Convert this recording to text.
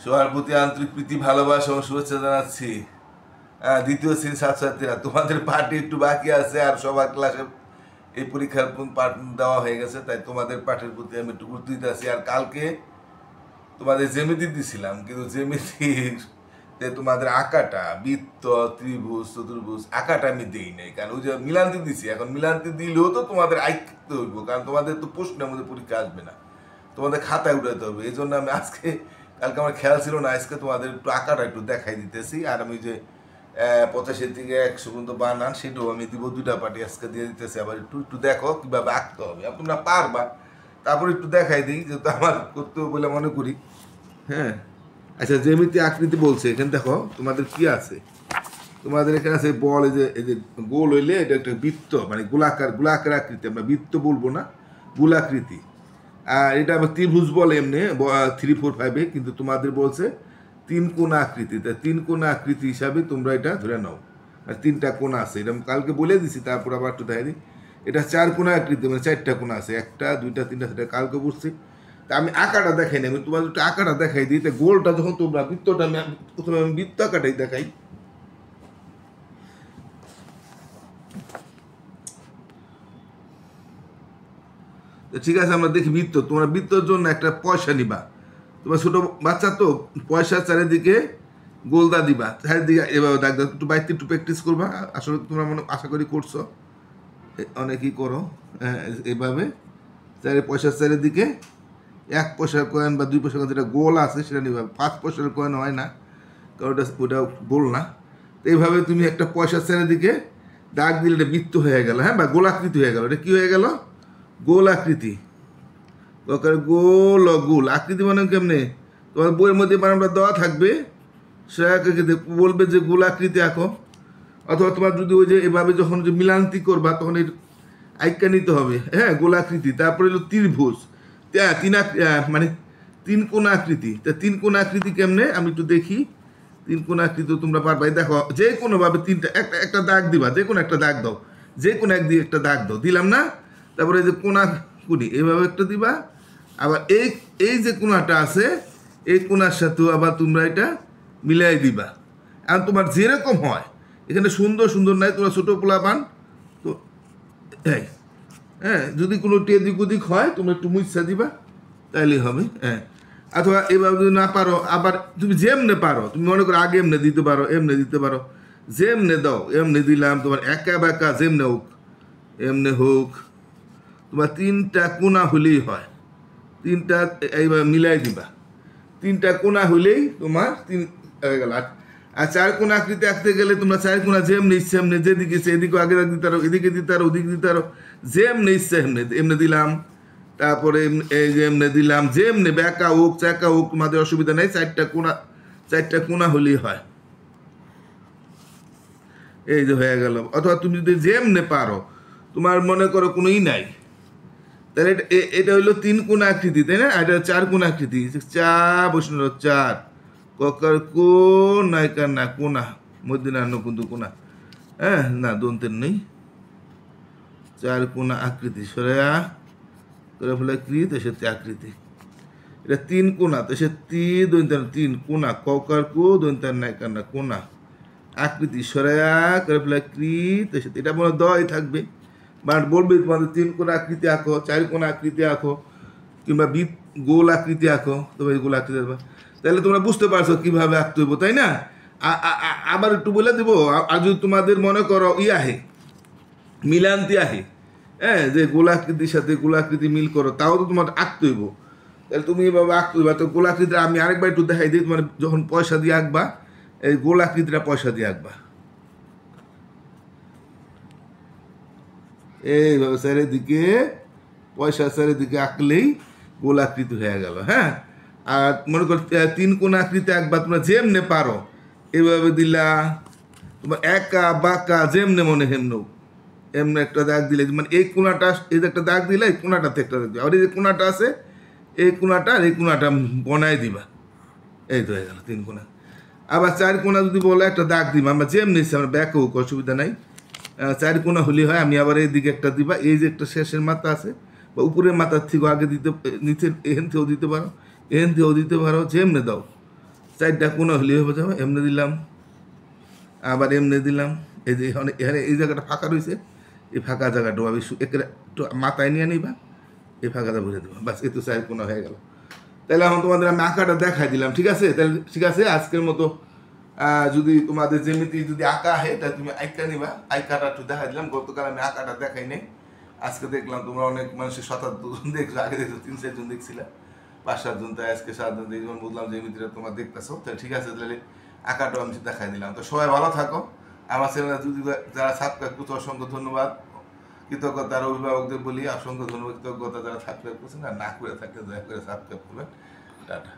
সবার প্রতি আন্তরিক প্রীতি ভালোবাসা ও শুভেচ্ছা জানাচ্ছি। দ্বিতীয় শ্রেণীর ছাত্রছাত্রীরা, তোমাদের পাঠে একটু বাকি আছে, আর সবার ক্লাসে এই পরীক্ষার পাঠ দেওয়া হয়ে গেছে, তাই তোমাদের পাঠের প্রতি আমি একটু গুরুত্ব দিতে আছি। আর কালকে তোমাদের জ্যামিতি দিছিলাম, কিন্তু জ্যামিতিতে তোমাদের আঁকাটা বৃত্ত, ত্রিভুজ, চতুর্ভুজ আঁকাটা আমি দিই নাই, কারণ ওই যে মিলান্তি দিছি। এখন মিলান্তি দিলেও তো তোমাদের আঁকতে হইব, কারণ তোমাদের তো প্রশ্নের মধ্যে পরীক্ষা আসবে না, তোমাদের খাতায় উঠাতে হবে। এই জন্য আমি কালকে আমার খেয়াল ছিল না, আজকে তোমাদের একটু আঁকাটা একটু দেখাই দিতেছি। আর আমি যে 85 থেকে 100 পর্যন্ত বানান, সেটাও আমি দিব, দুইটা পার্টি আজকে দিয়ে দিতেছি। আবার একটু একটু দেখো কীভাবে আঁকতে হবে, তোমরা পারবা। তারপর একটু দেখাই দিই, যেহেতু আমার করতে হবে বলে মনে করি। হ্যাঁ, আচ্ছা, জ্যামিতি আকৃতি বলছে, এখানে দেখো তোমাদের কি আছে। তোমাদের এখানে আছে বল, এই যে গোল হইলে এটা একটা বৃত্ত, মানে গোলাকার আকৃতি। আমরা বৃত্ত বলবো না, গোলাকৃতি। আর এটা আবার ত্রিভুজ বলে এমনি 3, 4, 5-এ, কিন্তু তোমাদের বলছে 3 কোণা আকৃতি। তা 3 কোণা আকৃতি হিসাবে তোমরা এটা ধরে নাও। আর 3টা কোণা আছে, এটা আমি কালকে বলে দিছি, তারপর আবার একটু দেখাই দিই। এটা 4 কোণা আকৃতি, মানে 4টা কোণা আছে, 1টা 2টা 3টা, সেটা কালকে বুঝছি। তা আমি আঁকাটা দেখাই না, আমি তোমাদের একটু আঁকাটা দেখাই দিই। তা গোলটা যখন তোমরা বৃত্তটা, প্রথমে আমি বৃত্ত আঁকাটাই দেখাই। ঠিক আছে, আমরা দেখি বৃত্ত। তোমরা বৃত্তর জন্য একটা পয়সা নিবা, তোমার ছোট বাচ্চা তো, পয়সা চারিদিকে গোলদা দিবা, চারিদিকে এভাবে দাগ দাও। একটু বাড়িতে একটু প্র্যাকটিস করবা, আসলে তোমরা আশা করি করছো, অনেকেই করো। এভাবে পয়সার চারিদিকে 1 পয়সার কয়েন বা 2 পয়সার কয়েন, যেটা গোল আছে সেটা নিবা। 5 পয়সার কয়েন হয় না, কারণ ওটা গোল না। তো এইভাবে তুমি একটা পয়সার চারিদিকে দাগ দিলে এটা বৃত্ত হয়ে গেল, হ্যাঁ, বা গোলাকৃতি হয়ে গেল। এটা কি হয়ে গেল? গোল আকৃতি। গোল আকৃতি মানে কেমনে? তোমার বইয়ের মধ্যে বানানটা দেওয়া থাকবে, সে বলবে যে গোলাকৃতি আঁকো। অথবা তোমার যদি ওই যে এভাবে যখন যে মিলান্তি করবা, তখন এর আইকা নিতে হবে, হ্যাঁ, গোলাকৃতি। তারপরে হলো ত্রিভুজ, মানে 3 কোণা আকৃতি। তা 3 কোণা আকৃতি কেমনে আমি একটু দেখি। 3 কোণা আকৃতি তোমরা পারবা। দেখো, যে কোনোভাবে একটা দাগ দিবা, যে কোনো একটা দাগ দাও, যে কোনো একদিকে একটা দাগ দাও, দিলাম না? তারপরে এই যে কোণা কুনি এইভাবে একটা দিবা। আবার এই যে কোণাটা আছে, এই কোণার সাথেও আবার তোমরা এটা মিলাই দিবা। আর তোমার যেরকম হয়, এখানে সুন্দর সুন্দর নাই, তোমরা ছোটো পোলা পান তো, হ্যাঁ, যদি কোনো এদিক ওদিক হয় তোমরা একটু মুচ্ছা দিবা, তাইলেই হবে। হ্যাঁ, অথবা এভাবে যদি না পারো, আবার তুমি যেমনে পারো, তুমি মনে করো আগে এমনি দিতে পারো, এমনি দিতে পারো, যেমনে দাও এমনি দিলাম। তোমার একা বেকা যেমনে হোক, এমনি হোক, তোমার 3টা কোণা হলেই হয়। 3টা এইভাবে মিলাই দিবা, 3টা কোণা হলেই তোমার 3 হয়ে গেল। আর 4 কোণা আকৃতি আঁকতে গেলে তোমরা 4 কোণা যেমনি ইচ্ছে এমনি, যেদিকে এদিকে আগে দিতে পারো, এদিকে দিতে পারো, ওদিকে দিতে পারো, যেমনি ইচ্ছে এমনি দিলাম। তারপরে এই যে এমনি দিলাম, যেমনি ব্যাকা হোক চাকা হোক, তোমাদের অসুবিধা নেই। 4টা কোণা হলেই হয়, এই যে হয়ে গেল। অথবা তুমি যদি যেমনি পারো, তোমার মনে করো কোনোই নাই, তাহলে এটা হইলো 3 কোণা আকৃতি, তাই না? এটা 4 কোণা আকৃতি। বসে 4 ককার কোন নায়িকার না কোনা, মধ্যে না কিন্তু কোনা, হ্যাঁ, না দন্তের নেই। 4 কোণা আকৃতি, সরেয়া করে ফেলে কৃত, সে আকৃতি। এটা 3 কোণা, তো সে 3 কোণা, ককার কো দন্তার নায়িকার না কোনা আকৃতি, সরেয়া করে ফেলে কৃত, এটা মনে দই থাকবে। বাট বলবে তোমাদের 3 কোণা আকৃতি আঁকো, 4 কোণা আকৃতি আঁকো, কিংবা গোল আকৃতি আঁকো, তবে গোল আকৃতি আঁকো। তাহলে তোমরা বুঝতে পারছো কীভাবে আঁকতে হইব, তাই না? আবার একটু বলে দেবো, আর যদি তোমাদের মনে করো আহে, মিলান্তি আহে, হ্যাঁ, যে গোলাকৃতির সাথে গোলাকৃতি মিল করো, তাও তো তোমার আঁকতে হইব। তাহলে তুমি এভাবে আঁকতে হইবা। তো গোলাকৃতি আমি আরেকবার একটু দেখাই দিই। তোমার যখন পয়সা দিয়ে আঁকবা, এই গোলাকৃতিটা পয়সা দিয়ে আঁকবা, এইভাবে চারিদিকে পয়সা চারিদিকে আঁকলেই গোলাকৃতি হয়ে গেল, হ্যাঁ। আর মনে করো 3 কোণা আকৃতি আঁকবা, তোমরা যেমনে পারো এইভাবে দিলা। তোমার একা বাঁকা যেমনে মনে হেমন এমনি একটা দাগ দিলে, মানে এই কোণাটা, এই যে একটা দাগ দিলে এই কোণাটাতে একটা দাগ দিবা। আর এই যে কোণাটা আছে, এই কোণাটা আর এই কোণাটা বনাই দিবা, এই তো হয়ে গেল 3 কোণা। আবার 4 কোণা যদি বলে একটা দাগ দিবা, আমরা যেমনি আমরা ব্যাক হোক, অসুবিধা নাই। 4 কোণা হলেই হয়। আমি আবার এইদিকে একটা দিবা, এই যে একটা শেষের মাথা আছে বা উপরের মাথার থেকে আগে দিতে, নিচে এহেন থেকেও দিতে পারো, এহেন থেকেও দিতে পারো, যেমনে দাও। চারটা কোনো হলে হবে যাবো, এমনি দিলাম, আবার এমনি দিলাম। এই যে এখানে এখানে এই জায়গাটা ফাঁকা রয়েছে, এই ফাঁকা জায়গাটা আমি একটু মাথায় নিয়ে নিবা, এই ফাঁকাটা ভরে দেবো, বাস এত চার কোনো হয়ে গেল। তাহলে এখন তোমাদের আমি আঁকাটা দেখাই দিলাম, ঠিক আছে? তাহলে ঠিক আছে, আজকের মতো যদি তোমাদের যেমিতি যদি আঁকা হয় তাহলে তুমি আঁকা নিবা, আঁকাটা একটু দেখাই দিলাম। গতকাল আমি আঁকাটা দেখাই নাই, আজকে দেখলাম তোমরা অনেক মানুষের ৭-৮ জন দেখছো, আগে দেখছো ৩-৪ জন দেখছিলা, ৫-৭ জন, তাই আজকে ৭ জন দেখলাম, বুঝলাম যে এমনিটা তোমরা দেখতেছো। তাহলে ঠিক আছে, তাহলে আঁকাটাও আমি দেখাই দিলাম। তো সবাই ভালো থাকো। আমার চ্যানেলে যদি যারা সাবস্ক্রাইব করছো অসংখ্য ধন্যবাদ, কৃতজ্ঞতার অভিভাবকদের বলি অসংখ্য ধন্যবাদ, কৃতজ্ঞতা যারা সাবস্ক্রাইব করছেন, আর না করে থাকলে দয়া করে সাবস্ক্রাইব করবেন। টাটা।